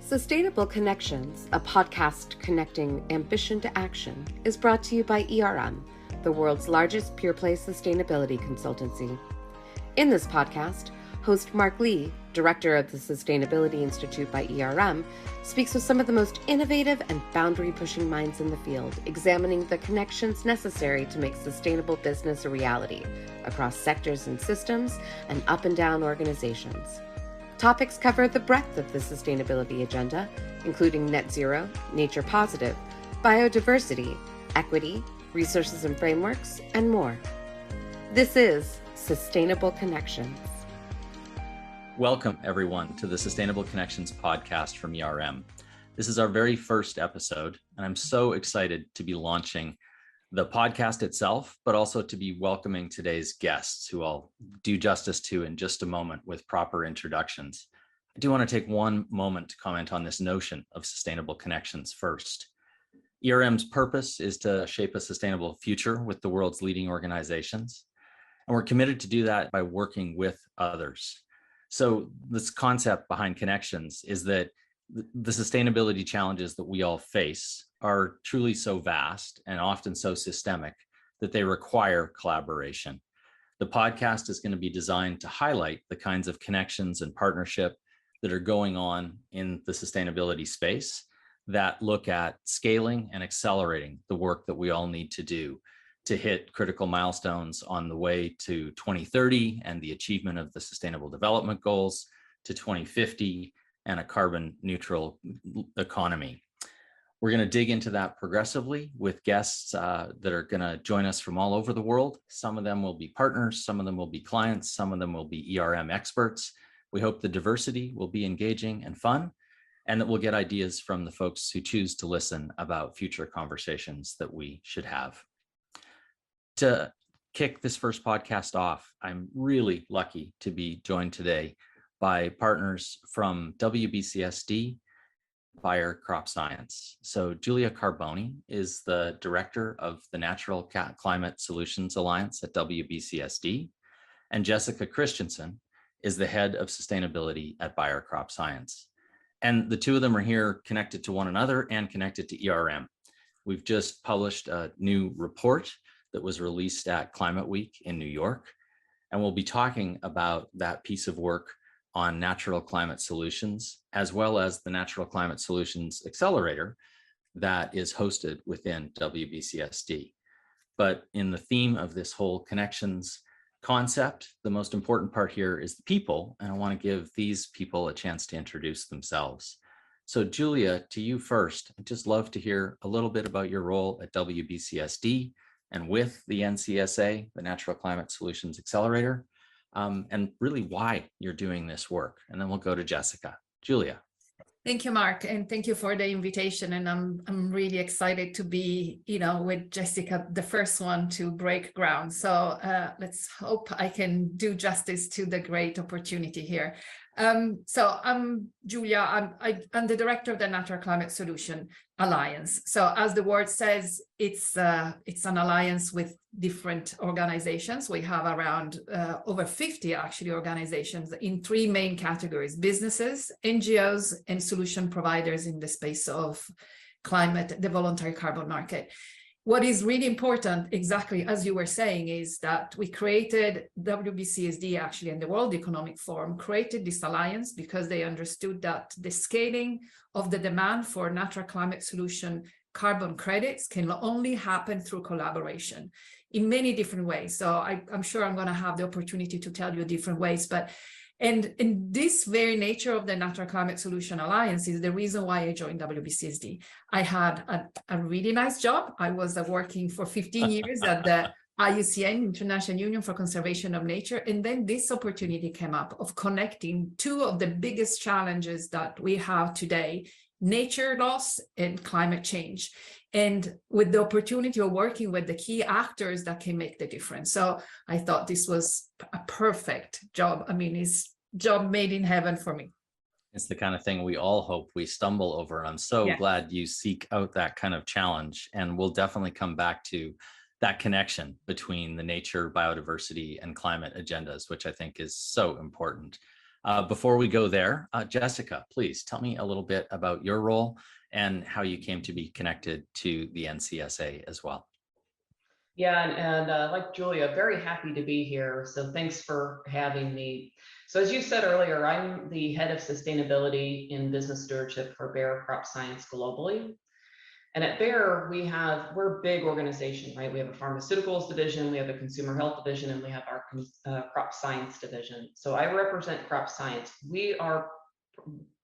Sustainable Connections, a podcast connecting ambition to action, is brought to you by the world's largest pure-play sustainability consultancy. In this podcast, host Mark Lee, director of the Sustainability Institute by speaks with some of the most innovative and boundary-pushing minds in the field, examining the connections necessary to make sustainable business a reality across sectors and systems and up and down organizations. Topics cover the breadth of the sustainability agenda, including net zero, nature positive, biodiversity, equity, resources and frameworks, and more. This is Sustainable Connections. Welcome, everyone, to the Sustainable Connections podcast from This is our very first episode, and I'm so excited to be launching the podcast itself, but also to be welcoming today's guests, who I'll do justice to in just a moment with proper introductions. I do want to take one moment to comment on this notion of sustainable connections first. ERM's purpose is to shape a sustainable future with the world's leading organizations, and we're committed to do that by working with others. So this concept behind connections is that the sustainability challenges that we all face are truly so vast and often so systemic that they require collaboration. The podcast is going to be designed to highlight the kinds of connections and partnership that are going on in the sustainability space that look at scaling and accelerating the work that we all need to do to hit critical milestones on the way to 2030 and the achievement of the Sustainable Development Goals to 2050 and a carbon neutral economy. We're going to dig into that progressively with guests that are going to join us from all over the world. Some of them will be partners, some of them will be clients, some of them will be ERM experts. We hope the diversity will be engaging and fun, and that we'll get ideas from the folks who choose to listen about future conversations that we should have. To kick this first podcast off, I'm really lucky to be joined today by partners from WBCSD, Bayer Crop Science. So Giulia Carbone is the director of the Natural Climate Solutions Alliance at WBCSD, and Jessica Christiansen is the head of sustainability at Bayer Crop Science. And the two of them are here connected to one another and connected to ERM. We've just published a new report that was released at Climate Week in New York, and we'll be talking about that piece of work on natural climate solutions, as well as the Natural Climate Solutions Accelerator that is hosted within WBCSD. But in the theme of this whole connections concept, the most important part here is the people, and I want to give these people a chance to introduce themselves. So Giulia, to you first, I'd just love to hear a little bit about your role at WBCSD and with the NCSA, the Natural Climate Solutions Accelerator, and really why you're doing this work. And then we'll go to Jessica. Giulia. Thank you, Mark, and thank you for the invitation. And I'm really excited to be, with Jessica, the first one to break ground. So let's hope I can do justice to the great opportunity here. So I'm Giulia. I'm the director of the Natural Climate Solution Alliance. So as the word says, it's an alliance with different organizations. We have around over 50 actually organizations in three main categories: businesses, NGOs, and solution providers in the space of climate, the voluntary carbon market. What is really important, exactly as you were saying, is that we created WBCSD actually, and the World Economic Forum created this alliance because they understood that the scaling of the demand for natural climate solution carbon credits can only happen through collaboration in many different ways. So I'm sure I'm going to have the opportunity to tell you different ways, and in this very nature of the Natural Climate Solution Alliance is the reason why I joined WBCSD. I had a really nice job. I was working for 15 years at the IUCN, International Union for Conservation of Nature. And then this opportunity came up of connecting two of the biggest challenges that we have today: nature loss and climate change. And with the opportunity of working with the key actors that can make the difference. So I thought this was a perfect job. I mean, it's job made in heaven for me. It's the kind of thing we all hope we stumble over. I'm so glad you seek out that kind of challenge. And we'll definitely come back to that connection between the nature, biodiversity, and climate agendas, which I think is so important. Before we go there, Jessica, please tell me a little bit about your role and how you came to be connected to the NCSA as well. Yeah, and like Giulia, very happy to be here. So thanks for having me. So as you said earlier, I'm the head of sustainability in business stewardship for Bayer Crop Science globally. And at Bayer, we're a big organization, right? We have a pharmaceuticals division, we have a consumer health division, and we have our crop science division. So I represent crop science. We are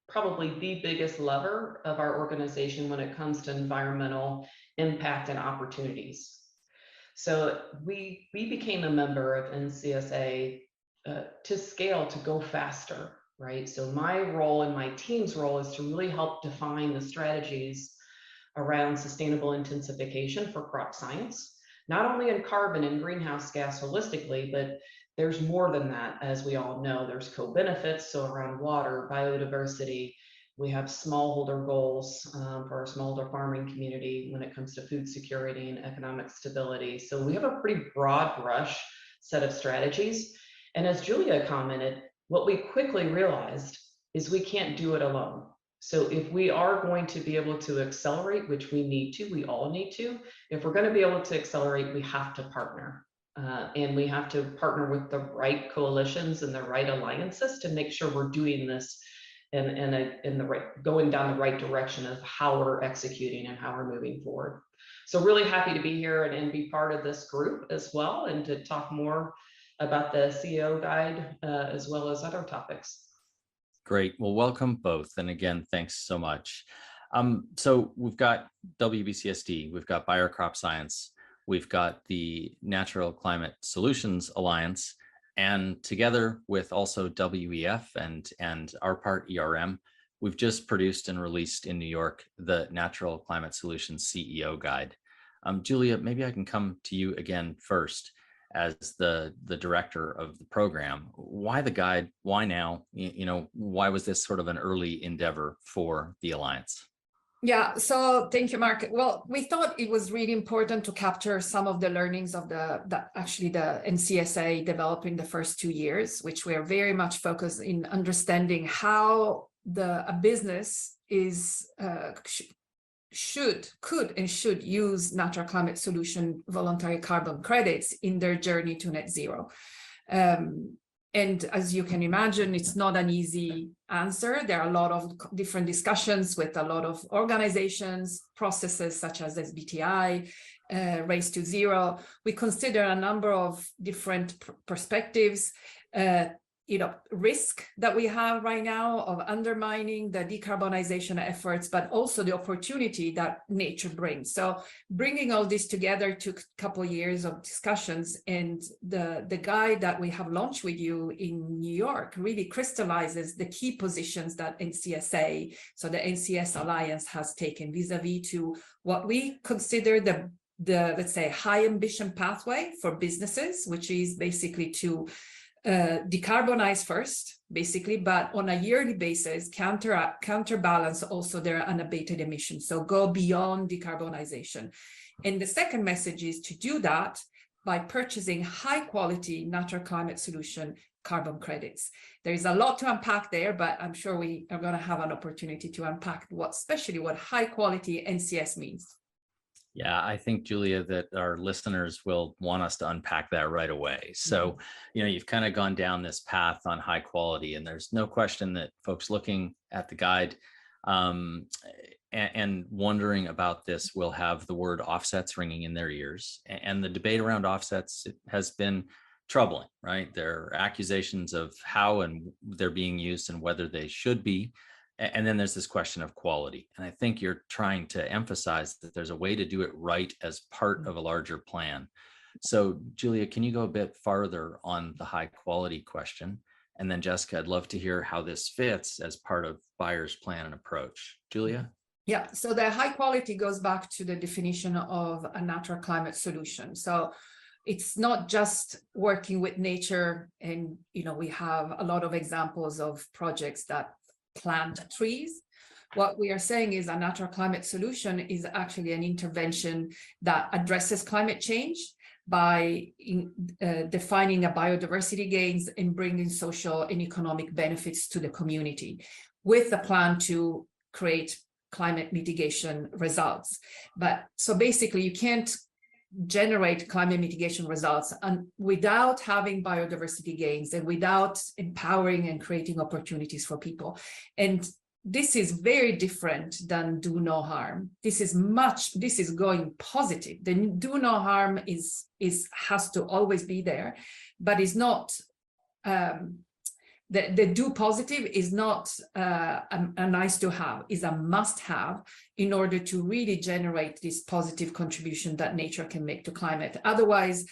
probably the biggest lever of our organization when it comes to environmental impact and opportunities. So we became a member of NCSA to scale, to go faster, right? So my role and my team's role is to really help define the strategies around sustainable intensification for crop science, not only in carbon and greenhouse gas holistically, but there's more than that, as we all know. There's co-benefits, so around water, biodiversity. We have smallholder goals for our smallholder farming community when it comes to food security and economic stability. So we have a pretty broad brush set of strategies. And as Giulia commented, what we quickly realized is we can't do it alone. So if we are going to be able to accelerate, which we need to, we all need to, if we're going to be able to accelerate, we have to partner. And we have to partner with the right coalitions and the right alliances to make sure we're doing this in the right, going down the right direction of how we're executing and how we're moving forward. So really happy to be here and be part of this group as well, and to talk more about the CEO guide as well as other topics. Great. Well, welcome both. And again, thanks so much. So we've got WBCSD, we've got Bayer Crop Science, we've got the Natural Climate Solutions Alliance, and together with also WEF and our part ERM, we've just produced and released in New York the Natural Climate Solutions CEO Guide. Giulia, maybe I can come to you again first as the director of the program. Why the guide? Why now? You know, why was this sort of an early endeavor for the Alliance? Yeah, so thank you, Mark. Well, we thought it was really important to capture some of the learnings of the NCSA developed in the first 2 years, which were very much focused in understanding how a business is could use natural climate solution voluntary carbon credits in their journey to net zero. And as you can imagine, it's not an easy answer. There are a lot of different discussions with a lot of organizations, processes such as SBTi, Race to Zero. We consider a number of different perspectives, risk that we have right now of undermining the decarbonization efforts, but also the opportunity that nature brings. So bringing all this together took a couple of years of discussions, and the guide that we have launched with you in New York really crystallizes the key positions that NCSA, so the NCS Alliance, has taken vis-a-vis to what we consider the let's say high ambition pathway for businesses, which is basically to decarbonize first, basically, but on a yearly basis, counterbalance also their unabated emissions. So go beyond decarbonization. And the second message is to do that by purchasing high quality natural climate solution carbon credits. There is a lot to unpack there, but I'm sure we are going to have an opportunity to unpack especially what high quality NCS means. Yeah, I think, Giulia, that our listeners will want us to unpack that right away. So, you've kind of gone down this path on high quality, and there's no question that folks looking at the guide and wondering about this will have the word offsets ringing in their ears. And the debate around offsets has been troubling, right? There are accusations of how and they're being used and whether they should be. And then there's this question of quality. And I think you're trying to emphasize that there's a way to do it right as part of a larger plan. So, Giulia, can you go a bit farther on the high quality question? And then Jessica, I'd love to hear how this fits as part of Bayer's plan and approach. Giulia? Yeah, so the high quality goes back to the definition of a natural climate solution. So it's not just working with nature. And, we have a lot of examples of projects that plant trees. What we are saying is a natural climate solution is actually an intervention that addresses climate change, by defining a biodiversity gains and bringing social and economic benefits to the community with a plan to create climate mitigation results. But so basically you can't generate climate mitigation results without having biodiversity gains and without empowering and creating opportunities for people. And this is very different than do no harm. This is going positive. The do no harm has to always be there, but is not the do positive is not a nice to have, is a must have in order to really generate this positive contribution that nature can make to climate. Otherwise,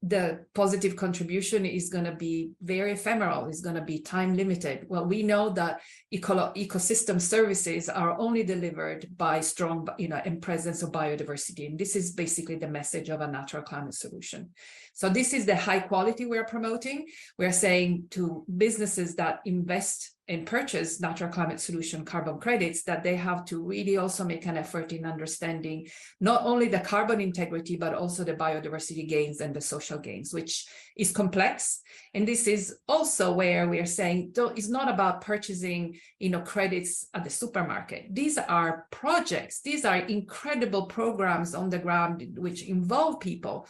the positive contribution is going to be very ephemeral, is going to be time limited. Well, we know that ecosystem services are only delivered by strong, and presence of biodiversity. And this is basically the message of a natural climate solution. So this is the high quality we're promoting. We're saying to businesses that invest and purchase natural climate solution carbon credits that they have to really also make an effort in understanding not only the carbon integrity, but also the biodiversity gains and the social gains, which is complex. And this is also where we are saying it's not about purchasing, credits at the supermarket. These are projects. These are incredible programs on the ground which involve people.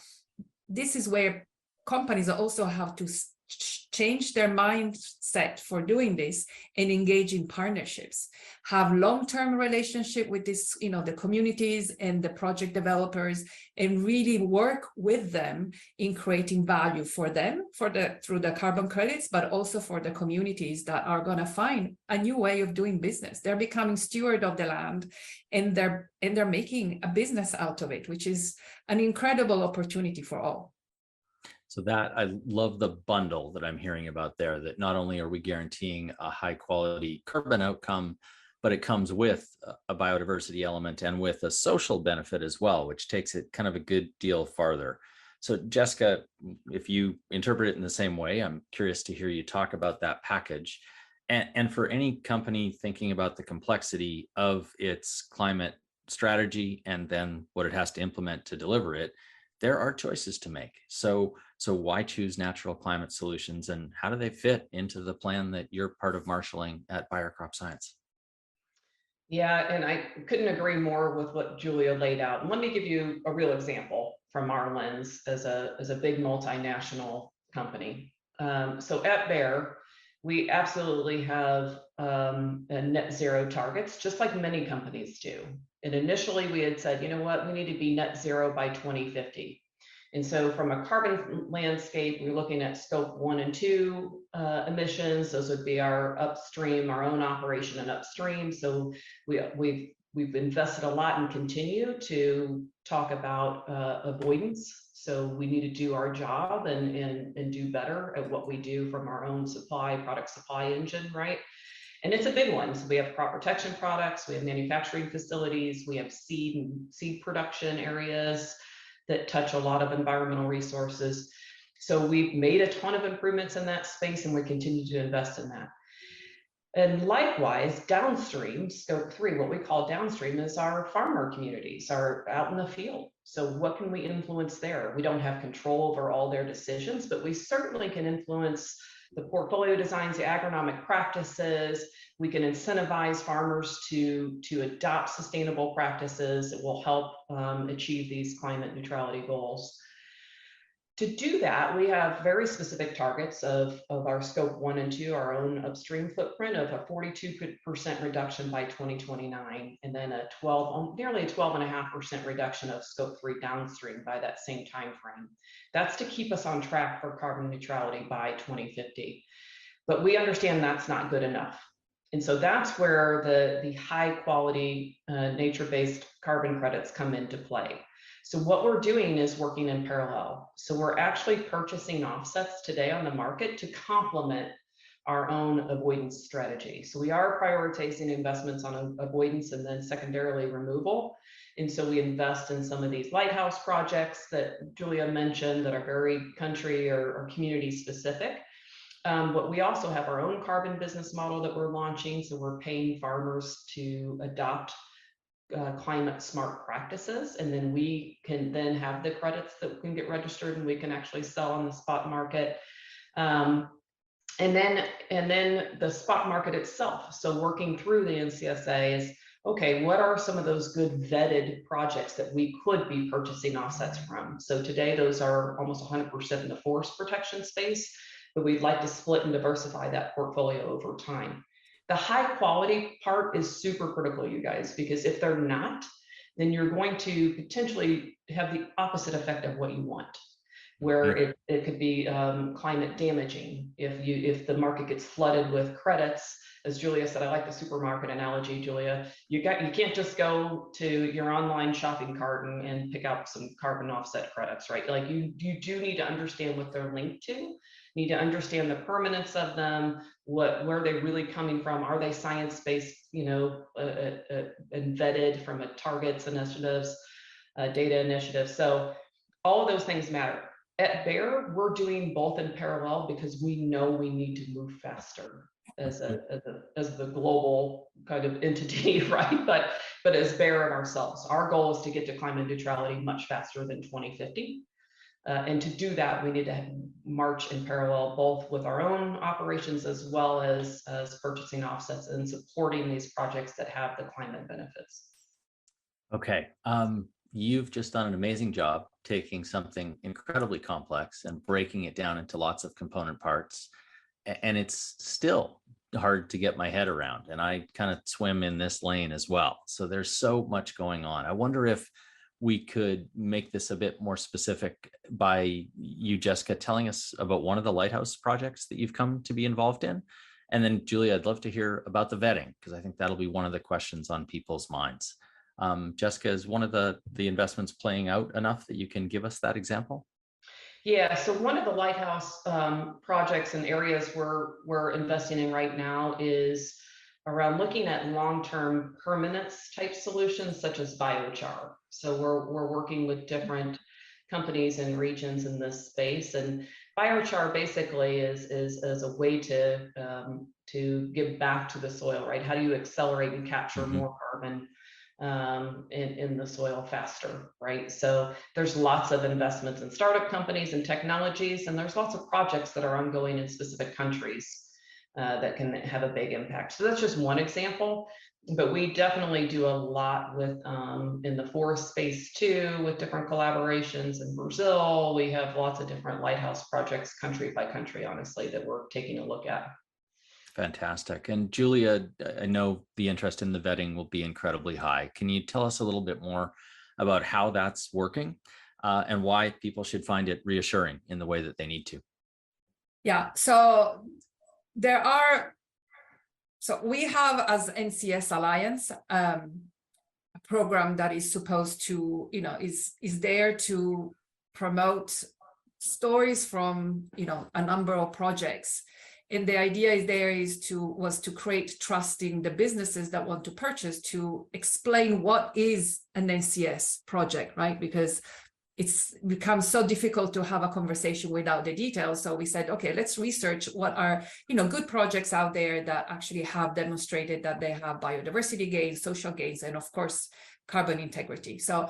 This is where companies also have to change their mindset for doing this and engage in partnerships, have long-term relationship with this, the communities and the project developers, and really work with them in creating value for them through the carbon credits, but also for the communities that are going to find a new way of doing business. They're becoming steward of the land, and they're making a business out of it, which is an incredible opportunity for all. So that I love the bundle that I'm hearing about there, that not only are we guaranteeing a high quality carbon outcome, but it comes with a biodiversity element and with a social benefit as well, which takes it kind of a good deal farther. So Jessica, if you interpret it in the same way, I'm curious to hear you talk about that package. And for any company thinking about the complexity of its climate strategy and then what it has to implement to deliver it, there are choices to make. So why choose Natural Climate Solutions, and how do they fit into the plan that you're part of marshaling at Bayer Crop Science? Yeah, and I couldn't agree more with what Giulia laid out. And let me give you a real example from our lens as a big multinational company. So at Bayer, we absolutely have net zero targets, just like many companies do. And initially we had said, you know what, we need to be net zero by 2050. And so from a carbon landscape, we're looking at scope 1 and 2 emissions. Those would be our upstream, our own operation and upstream. So we've invested a lot and continue to talk about avoidance. So we need to do our job and do better at what we do from our own product supply engine, right? And it's a big one. So we have crop protection products, we have manufacturing facilities, we have seed production areas that touch a lot of environmental resources. So we've made a ton of improvements in that space, and we continue to invest in that. And likewise, downstream, scope 3, what we call downstream is our farmer communities are out in the field. So what can we influence there? We don't have control over all their decisions, but we certainly can influence the portfolio designs, the agronomic practices. We can incentivize farmers to adopt sustainable practices that will help achieve these climate neutrality goals. To do that, we have very specific targets of our scope 1 and 2, our own upstream footprint of a 42% reduction by 2029, and then nearly a 12.5% reduction of scope 3 downstream by that same time frame. That's to keep us on track for carbon neutrality by 2050. But we understand that's not good enough. And so that's where the high quality nature-based carbon credits come into play. So what we're doing is working in parallel. So we're actually purchasing offsets today on the market to complement our own avoidance strategy. So we are prioritizing investments on avoidance and then secondarily removal. And so we invest in some of these lighthouse projects that Giulia mentioned that are very country or community specific. But we also have our own carbon business model that we're launching. So we're paying farmers to adopt climate smart practices, and then we can then have the credits that can get registered and we can actually sell on the spot market. And then the spot market itself. So working through the NCSA is, okay, what are some of those good vetted projects that we could be purchasing offsets from? So today, those are almost 100% in the forest protection space, but we'd like to split and diversify that portfolio over time. The high quality part is super critical, you guys, because if they're not, then you're going to potentially have the opposite effect of what you want, where it could be climate damaging if the market gets flooded with credits. As Giulia said, I like the supermarket analogy, Giulia. You can't just go to your online shopping cart and pick out some carbon offset credits, right? Like you do need to understand what they're linked to, need to understand the permanence of them, where are they really coming from? Are they science-based, and vetted from a targets initiatives, data initiatives? So all of those things matter. At Bayer, we're doing both in parallel because we know we need to move faster as the global kind of entity, right? But as Bayer and ourselves, our goal is to get to climate neutrality much faster than 2050. And to do that, we need to march in parallel, both with our own operations as well as purchasing offsets and supporting these projects that have the climate benefits. Okay. You've just done an amazing job taking something incredibly complex and breaking it down into lots of component parts. And it's still hard to get my head around. And I kind of swim in this lane as well. So there's so much going on. I wonder if we could make this a bit more specific by you, Jessica, telling us about one of the lighthouse projects that you've come to be involved in. And then Giulia, I'd love to hear about the vetting, because I think that'll be one of the questions on people's minds. Jessica, is one of the investments playing out enough that you can give us that example? Yeah, so one of the lighthouse projects and areas we're investing in right now is around looking at long-term permanence type solutions such as biochar. So we're working with different companies and regions in this space, and biochar basically is a way to give back to the soil, right? How do you accelerate and capture more carbon in the soil faster, right? So there's lots of investments in startup companies and technologies, and there's lots of projects that are ongoing in specific countries that can have a big impact. So that's just one example, but we definitely do a lot with in the forest space too, with different collaborations in Brazil. We have lots of different lighthouse projects, country by country, honestly, that we're taking a look at. Fantastic. And Giulia, I know the interest in the vetting will be incredibly high. Can you tell us a little bit more about how that's working and why people should find it reassuring in the way that they need to? Yeah, so we have, as NCS Alliance, a program that is supposed to, is there to promote stories from, a number of projects. And the idea was to create trust in the businesses that want to purchase, to explain what is an NCS project, right? Because it's become so difficult to have a conversation without the details. So we said, okay, let's research what are, good projects out there that actually have demonstrated that they have biodiversity gains, social gains, and of course, carbon integrity. So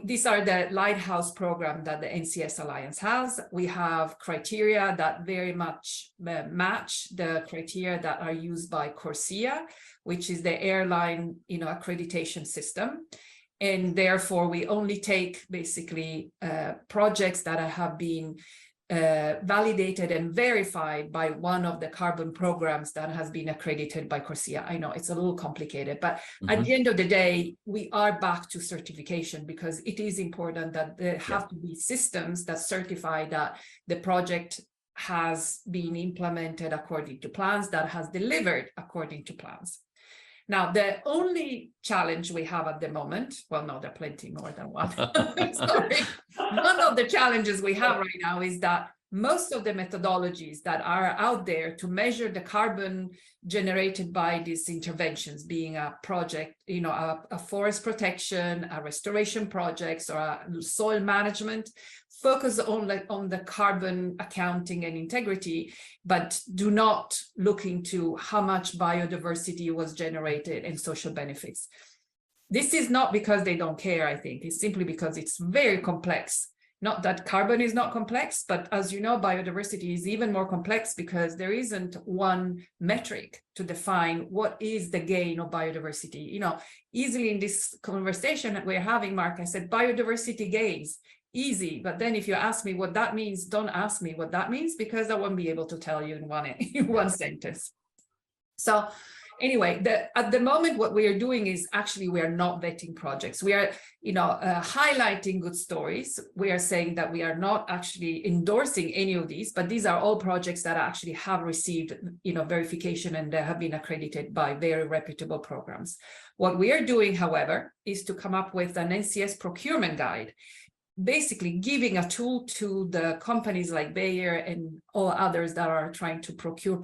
these are the lighthouse program that the NCS Alliance has. We have criteria that very much match the criteria that are used by CORSIA, which is the airline, accreditation system. And therefore, we only take basically projects that have been validated and verified by one of the carbon programs that has been accredited by CORSIA. I know it's a little complicated, but at the end of the day, we are back to certification, because it is important that there have to be systems that certify that the project has been implemented according to plans, that has delivered according to plans. Now, the only challenge we have at the moment, well, no, there are plenty more than one. Sorry. One of the challenges we have right now is that most of the methodologies that are out there to measure the carbon generated by these interventions, being a project, a forest protection, a restoration projects, or a soil management, focus on the carbon accounting and integrity, but do not look into how much biodiversity was generated and social benefits. This is not because they don't care, I think. It's simply because it's very complex. Not that carbon is not complex, but as you know, biodiversity is even more complex because there isn't one metric to define what is the gain of biodiversity. You know, easily in this conversation that we're having, Mark, I said biodiversity gains, easy. But then if you ask me what that means, don't ask me what that means, because I won't be able to tell you in one sentence. So anyway, at the moment, what we are doing is actually we are not vetting projects. We are, highlighting good stories. We are saying that we are not actually endorsing any of these, but these are all projects that actually have received, verification, and they have been accredited by very reputable programs. What we are doing, however, is to come up with an NCS procurement guide, basically giving a tool to the companies like Bayer and all others that are trying to procure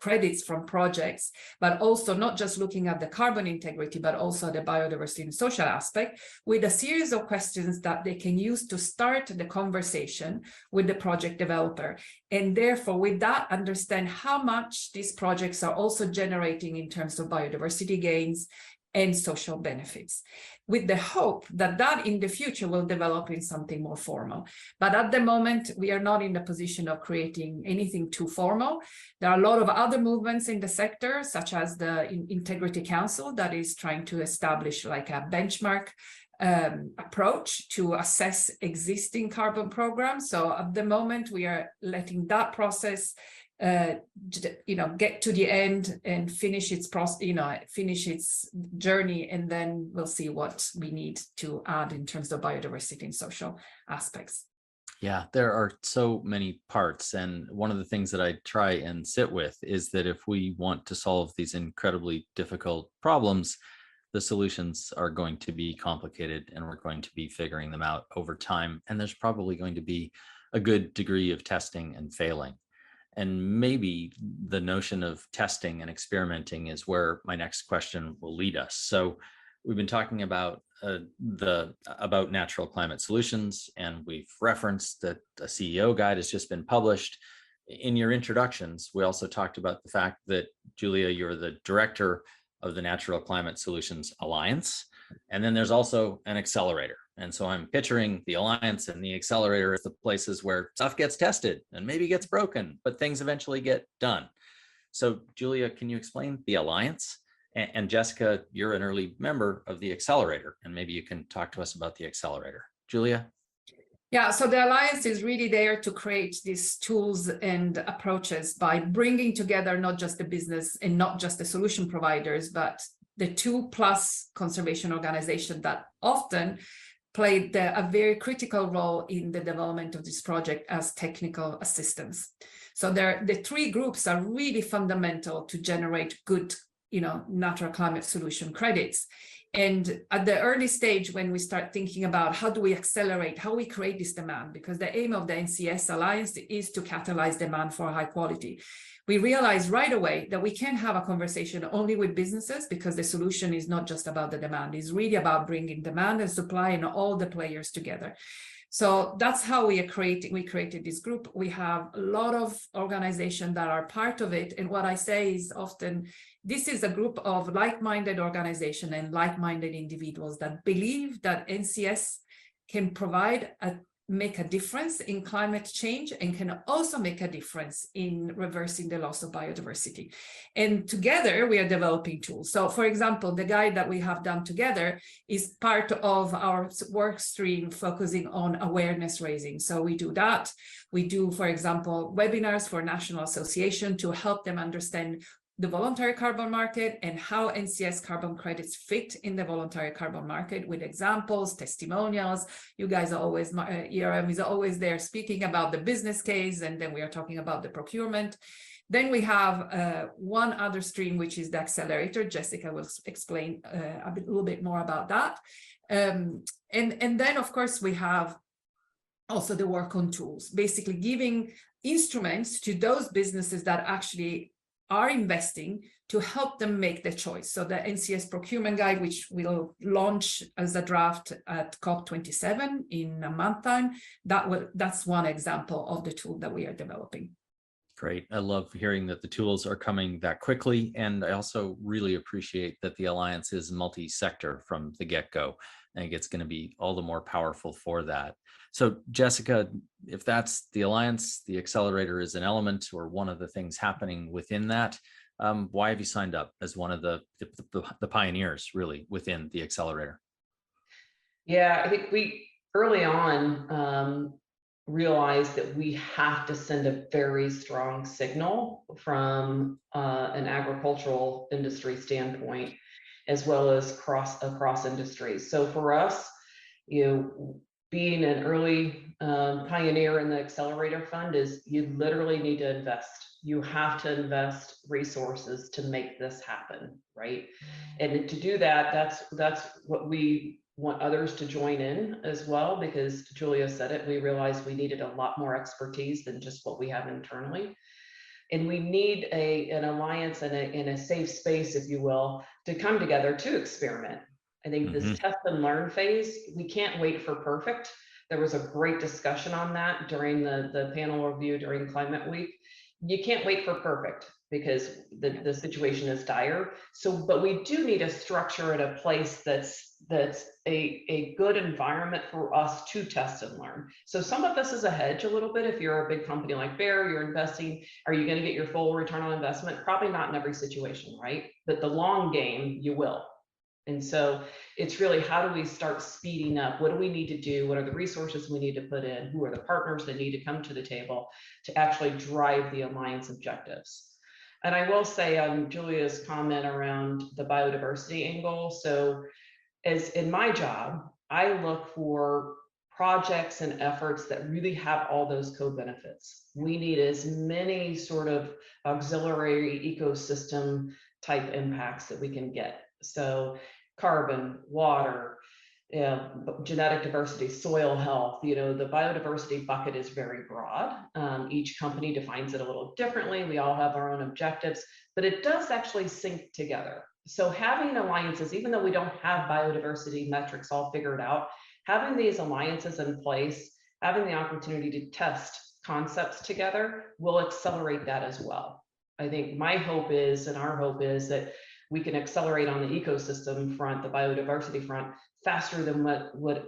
credits from projects, but also not just looking at the carbon integrity, but also the biodiversity and social aspect, with a series of questions that they can use to start the conversation with the project developer. And therefore, with that, understand how much these projects are also generating in terms of biodiversity gains and social benefits, with the hope that in the future will develop in something more formal. But at the moment, we are not in the position of creating anything too formal. There are a lot of other movements in the sector, such as the Integrity Council, that is trying to establish like a benchmark approach to assess existing carbon programs. So at the moment, we are letting that process get to the end and finish its finish its journey, and then we'll see what we need to add in terms of biodiversity and social aspects. Yeah, there are so many parts. And one of the things that I try and sit with is that if we want to solve these incredibly difficult problems, the solutions are going to be complicated, and we're going to be figuring them out over time. And there's probably going to be a good degree of testing and failing. And maybe the notion of testing and experimenting is where my next question will lead us. So we've been talking about about natural climate solutions, and we've referenced that a CEO guide has just been published. In your introductions, we also talked about the fact that, Giulia, you're the director of the Natural Climate Solutions Alliance. And then there's also an accelerator. And so I'm picturing the Alliance and the accelerator as the places where stuff gets tested and maybe gets broken, but things eventually get done. So Giulia, can you explain the Alliance? And Jessica, you're an early member of the accelerator, and maybe you can talk to us about the accelerator. Giulia? Yeah, so the Alliance is really there to create these tools and approaches by bringing together not just the business and not just the solution providers, but the 2+ conservation organizations that often played a very critical role in the development of this project as technical assistants. So the 3 groups are really fundamental to generate good, natural climate solution credits. And at the early stage, when we start thinking about how do we accelerate, how we create this demand, because the aim of the NCS Alliance is to catalyze demand for high quality. We realized right away that we can't have a conversation only with businesses, because the solution is not just about the demand. It's really about bringing demand and supply and all the players together. So that's how we created this group. We have a lot of organizations that are part of it. And what I say is often, this is a group of like-minded organizations and like-minded individuals that believe that NCS can make a difference in climate change, and can also make a difference in reversing the loss of biodiversity. And together we are developing tools. So for example, the guide that we have done together is part of our work stream focusing on awareness raising. So we do that. We do, for example, webinars for national association to help them understand the voluntary carbon market and how NCS carbon credits fit in the voluntary carbon market, with examples, testimonials. You guys are always, ERM is always there speaking about the business case, and then we are talking about the procurement. Then we have one other stream, which is the accelerator. Jessica will explain a little bit more about that. And then, of course, we have also the work on tools, basically giving instruments to those businesses that actually are investing to help them make the choice. So the NCS procurement guide, which will launch as a draft at COP27 in a month time, that's one example of the tool that we are developing. Great. I love hearing that the tools are coming that quickly. And I also really appreciate that the Alliance is multi-sector from the get-go. I think it's going to be all the more powerful for that. So Jessica, if that's the Alliance, the accelerator is an element or one of the things happening within that. Why have you signed up as one of the pioneers really within the accelerator? Yeah, I think we early on realized that we have to send a very strong signal from an agricultural industry standpoint, as well as across industries. So for us, being an early pioneer in the accelerator fund is you literally need to invest. You have to invest resources to make this happen, right? And to do that, that's what we want others to join in as well, because Giulia said it, we realized we needed a lot more expertise than just what we have internally. And we need an alliance and a safe space, if you will, to come together to experiment. I think this test and learn phase, we can't wait for perfect. There was a great discussion on that during the panel review during Climate Week. You can't wait for perfect because the situation is dire. So, but we do need a structure at a place that's a good environment for us to test and learn. So some of this is a hedge a little bit. If you're a big company like Bayer, you're investing, are you going to get your full return on investment? Probably not in every situation, right? But the long game, you will. And so it's really, how do we start speeding up? What do we need to do? What are the resources we need to put in? Who are the partners that need to come to the table to actually drive the alliance objectives? And I will say on Giulia's comment around the biodiversity angle. So as in my job, I look for projects and efforts that really have all those co-benefits. We need as many sort of auxiliary ecosystem type impacts that we can get. So carbon, water, genetic diversity, soil health, the biodiversity bucket is very broad. Each company defines it a little differently. We all have our own objectives, but it does actually sync together. So having alliances, even though we don't have biodiversity metrics all figured out, having these alliances in place, having the opportunity to test concepts together will accelerate that as well. I think my hope is, and our hope is, that we can accelerate on the ecosystem front, the biodiversity front, faster than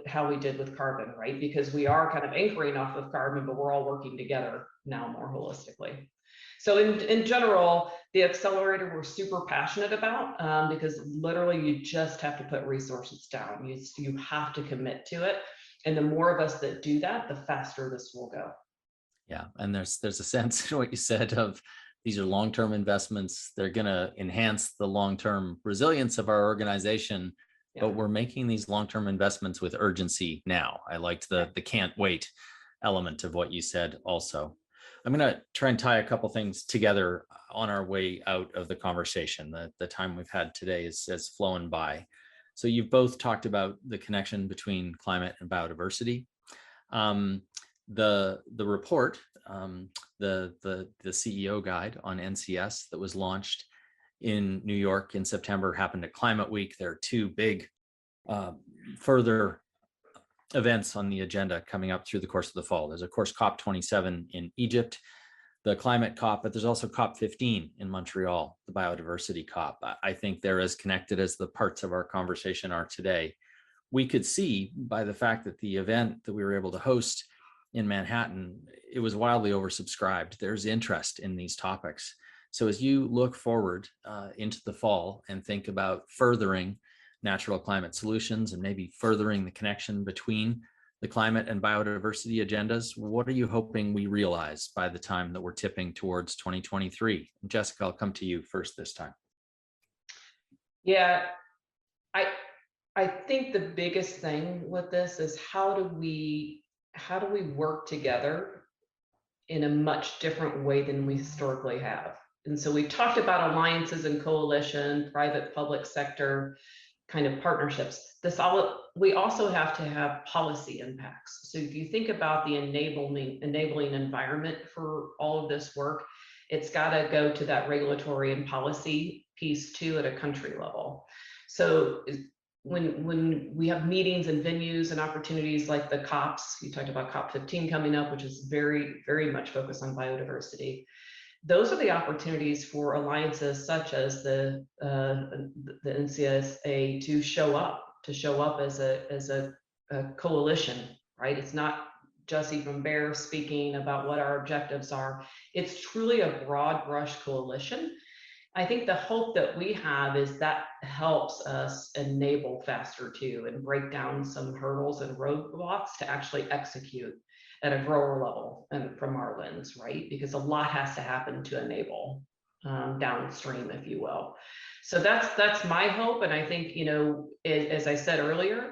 how we did with carbon, right? Because we are kind of anchoring off of carbon, but we're all working together now more holistically. So in general, the accelerator we're super passionate about because literally you just have to put resources down. You have to commit to it. And the more of us that do that, the faster this will go. Yeah, and there's a sense in what you said of these are long-term investments. They're going to enhance the long-term resilience of our organization, but we're making these long-term investments with urgency now. I liked the can't wait element of what you said also. I'm going to try and tie a couple things together on our way out of the conversation. The time we've had today has flown by. So you've both talked about the connection between climate and biodiversity. The report, the CEO guide on NCS that was launched in New York in September happened at Climate Week. There are two big further events on the agenda coming up through the course of the fall. There's of course COP27 in Egypt, the climate COP, but there's also COP15 in Montreal, the biodiversity COP. I think they're as connected as the parts of our conversation are today. We could see by the fact that the event that we were able to host in Manhattan, it was wildly oversubscribed. There's interest in these topics. So as you look forward into the fall and think about furthering natural climate solutions and maybe furthering the connection between the climate and biodiversity agendas, what are you hoping we realize by the time that we're tipping towards 2023? And Jessica, I'll come to you first this time. Yeah, I think the biggest thing with this is how do we work together in a much different way than we historically have? And so we talked about alliances and coalition, private, public sector kind of partnerships. We also have to have policy impacts. So if you think about the enabling environment for all of this work, it's got to go to that regulatory and policy piece too at a country level. So when we have meetings and venues and opportunities like the COPs, you talked about COP15 coming up, which is very, very much focused on biodiversity. those are the opportunities for alliances such as the NCSA to show up as a coalition, right? It's not just even Bear speaking about what our objectives are. It's truly a broad brush coalition. I think the hope that we have is that helps us enable faster too, and break down some hurdles and roadblocks to actually execute at a grower level and from our lens, right? Because a lot has to happen to enable downstream, if you will. So that's my hope. And I think, you know, as I said earlier,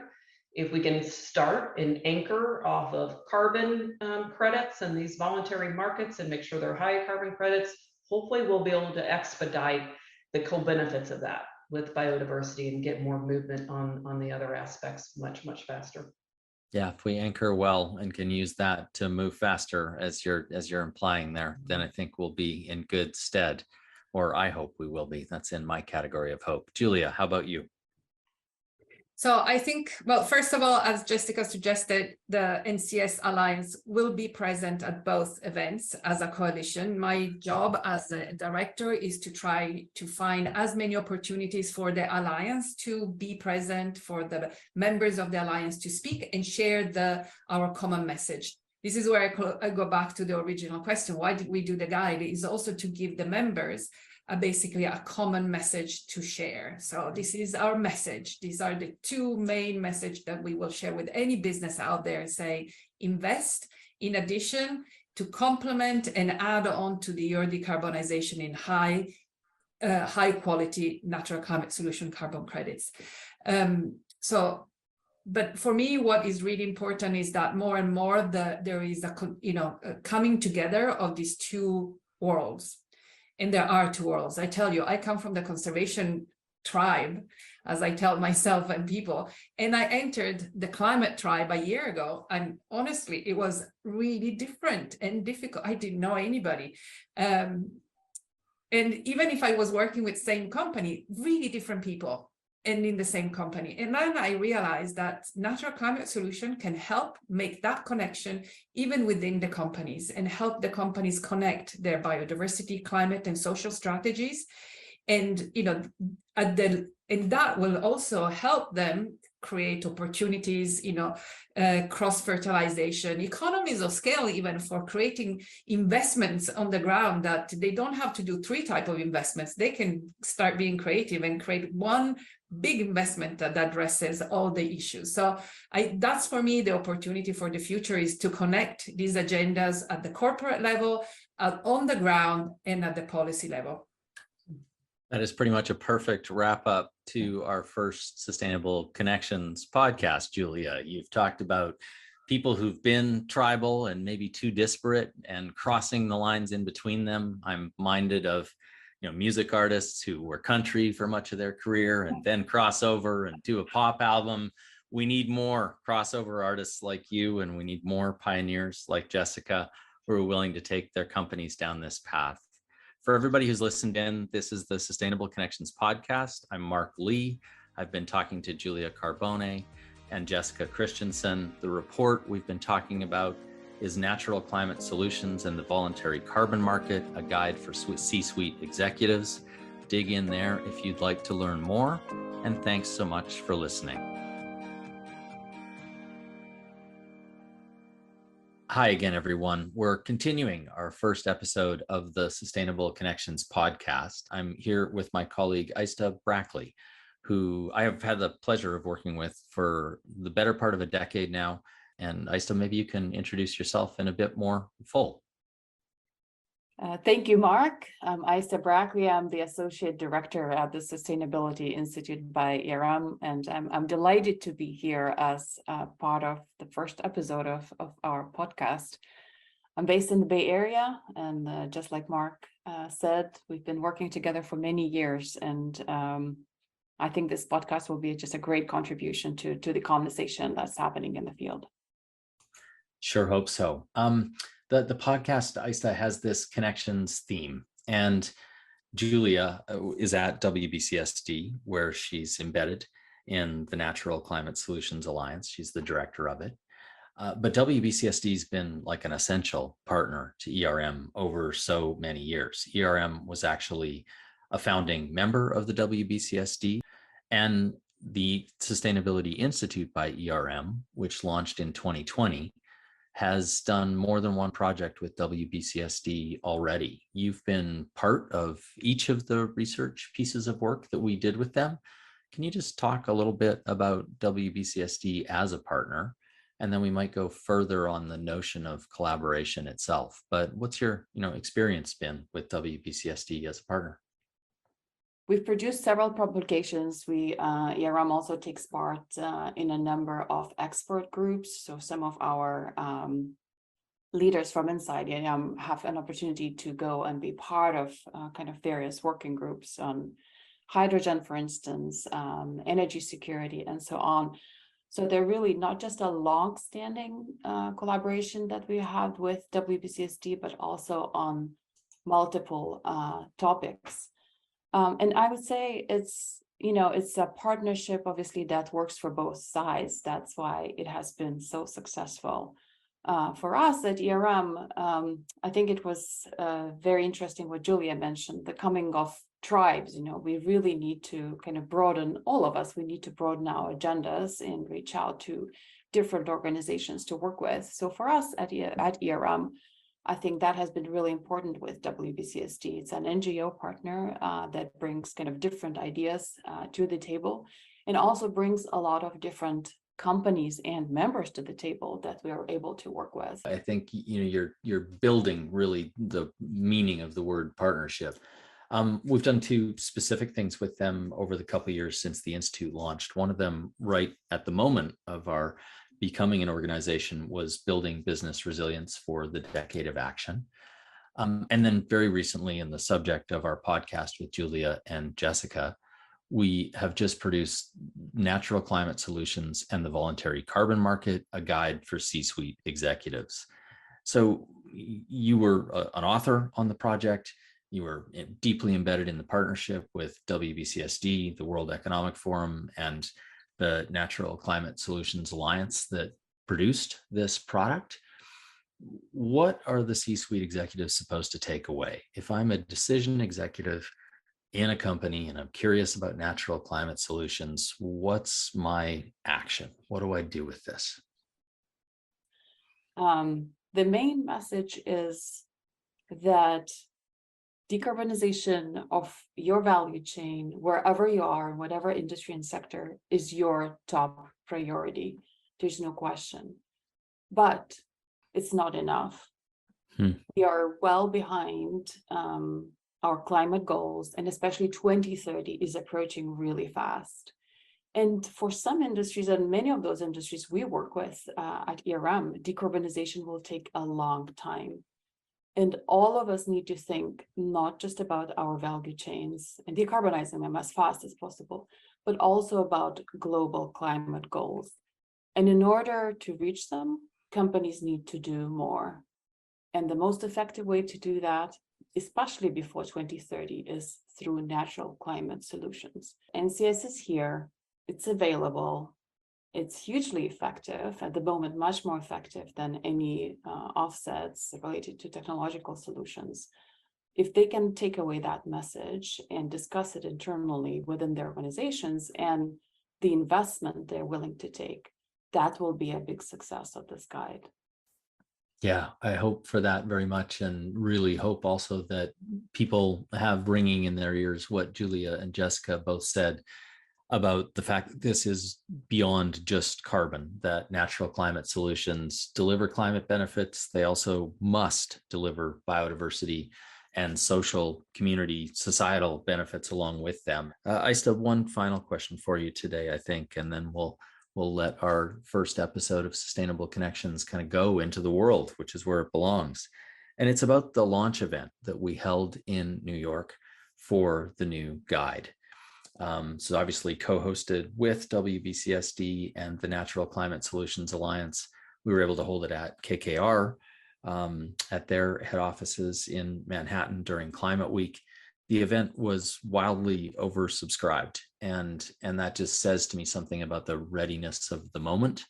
if we can start and anchor off of carbon credits and these voluntary markets and make sure they're high carbon credits, hopefully we'll be able to expedite the co-benefits of that with biodiversity and get more movement on the other aspects much, much faster. Yeah, if we anchor well and can use that to move faster, as you're implying there, then I think we'll be in good stead, or I hope we will be. That's in my category of hope. Giulia, how about you? So I think, well, first of all, as Jessica suggested, the NCS Alliance will be present at both events as a coalition. My job as a director is to try to find as many opportunities for the Alliance to be present, for the members of the Alliance to speak and share our common message. This is where I go back to the original question. Why did we do the guide? It is also to give the members basically a common message to share. So this is our message. These are the two main messages that we will share with any business out there. Say, invest in addition to complement and add on to your decarbonization in high quality natural climate solution carbon credits. But for me, what is really important is that more and more there is a coming together of these two worlds. And there are two worlds. I tell you, I come from the conservation tribe, as I tell myself and people, and I entered the climate tribe a year ago. And honestly, it was really different and difficult. I didn't know anybody. And even if I was working with same company, really different people and in the same company. And then I realized that natural climate solution can help make that connection even within the companies and help the companies connect their biodiversity, climate, and social strategies. And, and that will also help them create opportunities, cross-fertilization, economies of scale, even for creating investments on the ground that they don't have to do 3 types of investments. They can start being creative and create one big investment that addresses all the issues. So that's for me, the opportunity for the future is to connect these agendas at the corporate level, on the ground, and at the policy level. That is pretty much a perfect wrap up to our first Sustainable Connections podcast, Giulia. You've talked about people who've been tribal and maybe too disparate and crossing the lines in between them. I'm minded of music artists who were country for much of their career and then cross over and do a pop album. We need more crossover artists like you, and we need more pioneers like Jessica who are willing to take their companies down this path. For everybody who's listened in, this is the Sustainable Connections podcast. I'm Mark Lee. I've been talking to Giulia Carbone and Jessica Christiansen. The report we've been talking about is Natural Climate Solutions and the Voluntary Carbon Market, a guide for C-suite executives. Dig in there if you'd like to learn more, and thanks so much for listening. Hi again, everyone. We're continuing our first episode of the Sustainable Connections podcast. I'm here with my colleague, Aiste Brackley, who I have had the pleasure of working with for the better part of a decade now. And Aiste, maybe you can introduce yourself in a bit more full. Thank you, Mark. I'm Aiste Brackley. I'm the Associate Director at the Sustainability Institute by IRM, and I'm delighted to be here as part of the first episode of our podcast. I'm based in the Bay Area, and just like Mark said, we've been working together for many years, and I think this podcast will be just a great contribution to the conversation that's happening in the field. Sure hope so. The podcast, Aiste, has this connections theme, and Giulia is at WBCSD, where she's embedded in the Natural Climate Solutions Alliance. She's the director of it. But WBCSD has been like an essential partner to ERM over so many years. ERM was actually a founding member of the WBCSD, and the Sustainability Institute by ERM, which launched in 2020, has done more than one project with WBCSD already. You've been part of each of the research pieces of work that we did with them. Can you just talk a little bit about WBCSD as a partner? And then we might go further on the notion of collaboration itself. But what's your experience been with WBCSD as a partner? We've produced several publications. ERM also takes part in a number of expert groups. So some of our leaders from inside ERM have an opportunity to go and be part of kind of various working groups on hydrogen, for instance, energy security, and so on. So they're really not just a long-standing collaboration that we have with WBCSD, but also on multiple topics. And I would say it's a partnership, obviously, that works for both sides. That's why it has been so successful. For us at ERM, I think it was very interesting what Giulia mentioned, the coming of tribes. We really need to kind of broaden, all of us, we need to broaden our agendas and reach out to different organizations to work with. So for us at ERM, I think that has been really important with WBCSD. It's an NGO partner that brings kind of different ideas to the table, and also brings a lot of different companies and members to the table that we are able to work with. I think you're building really the meaning of the word partnership. We've done two specific things with them over the couple of years since the Institute launched. One of them, right at the moment of our becoming an organization, was building business resilience for the Decade of Action. And then very recently, in the subject of our podcast with Giulia and Jessica, we have just produced Natural Climate Solutions and the Voluntary Carbon Market, a guide for C-suite executives. So you were an author on the project. You were deeply embedded in the partnership with WBCSD, the World Economic Forum, and the Natural Climate Solutions Alliance that produced this product. What are the C-suite executives supposed to take away? If I'm a decision executive in a company and I'm curious about natural climate solutions, what's my action? What do I do with this? The main message is that decarbonization of your value chain, wherever you are, in whatever industry and sector, is your top priority. There's no question. But it's not enough. We are well behind our climate goals, and especially 2030 is approaching really fast. And for some industries, and many of those industries we work with at ERM, decarbonization will take a long time. And all of us need to think not just about our value chains and decarbonizing them as fast as possible, but also about global climate goals. And in order to reach them, companies need to do more. And the most effective way to do that, especially before 2030, is through natural climate solutions. NCS is here, it's available. It's hugely effective at the moment, much more effective than any offsets related to technological solutions. If they can take away that message and discuss it internally within their organizations and the investment they're willing to take, that will be a big success of this guide. Yeah, I hope for that very much, and really hope also that people have ringing in their ears what Giulia and Jessica both said about the fact that this is beyond just carbon, that natural climate solutions deliver climate benefits. They also must deliver biodiversity and social, community, societal benefits along with them. Aiste, one final question for you today, I think, and then we'll let our first episode of Sustainable Connections kind of go into the world, which is where it belongs. And it's about the launch event that we held in New York for the new guide. So obviously co-hosted with WBCSD and the Natural Climate Solutions Alliance. We were able to hold it at KKR at their head offices in Manhattan during Climate Week. The event was wildly oversubscribed, and that just says to me something about the readiness of the moment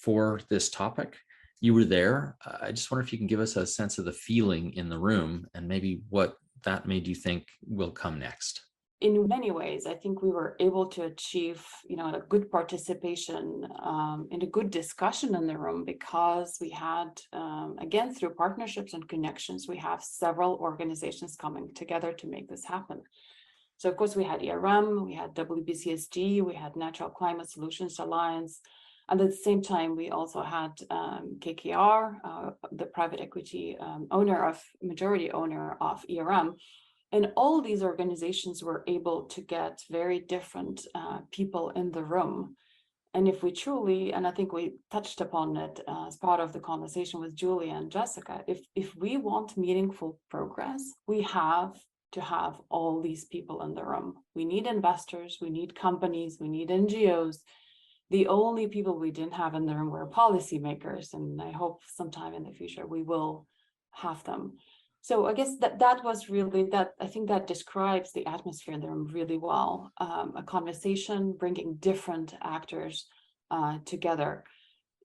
for this topic. You were there. I just wonder if you can give us a sense of the feeling in the room and maybe what that made you think will come next. In many ways, I think we were able to achieve, a good participation and a good discussion in the room because we had, again, through partnerships and connections, we have several organizations coming together to make this happen. So, of course, we had ERM, we had WBCSD, we had Natural Climate Solutions Alliance, and at the same time, we also had KKR, the private equity majority owner of ERM. And all these organizations were able to get very different people in the room. And if we truly, and I think we touched upon it as part of the conversation with Giulia and Jessica, if we want meaningful progress, we have to have all these people in the room. We need investors, we need companies, we need NGOs. The only people we didn't have in the room were policymakers, and I hope sometime in the future we will have them. So I guess that was really that. I think that describes the atmosphere in the room really well. A conversation bringing different actors together.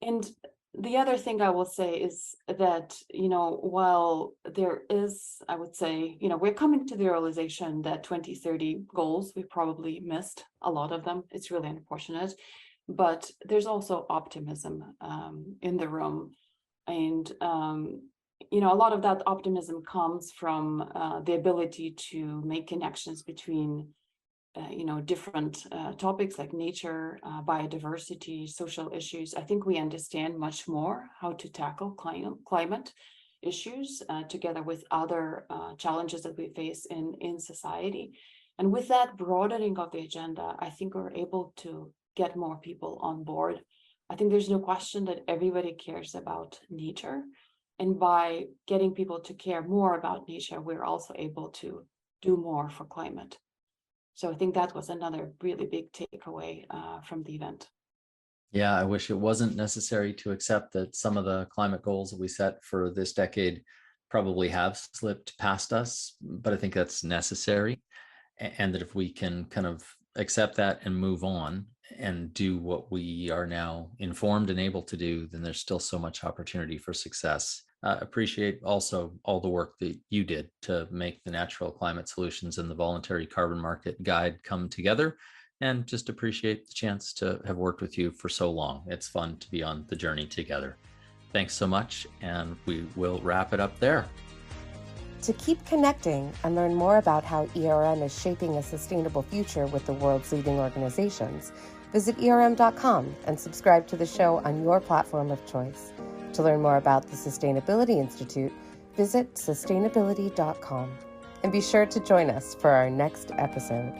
And the other thing I will say is that, while there is, I would say, we're coming to the realization that 2030 goals, we probably missed a lot of them. It's really unfortunate, but there's also optimism in the room. And a lot of that optimism comes from the ability to make connections between, different topics like nature, biodiversity, social issues. I think we understand much more how to tackle climate issues together with other challenges that we face in society. And with that broadening of the agenda, I think we're able to get more people on board. I think there's no question that everybody cares about nature. And by getting people to care more about nature, we're also able to do more for climate. So I think that was another really big takeaway from the event. Yeah, I wish it wasn't necessary to accept that some of the climate goals that we set for this decade probably have slipped past us, but I think that's necessary. And that if we can kind of accept that and move on and do what we are now informed and able to do, then there's still so much opportunity for success. Appreciate also all the work that you did to make the Natural Climate Solutions and the Voluntary Carbon Market Guide come together, and just appreciate the chance to have worked with you for so long. It's fun to be on the journey together. Thanks so much, and we will wrap it up there. To keep connecting and learn more about how ERM is shaping a sustainable future with the world's leading organizations, visit ERM.com and subscribe to the show on your platform of choice. To learn more about the Sustainability Institute, visit sustainability.com. And be sure to join us for our next episode.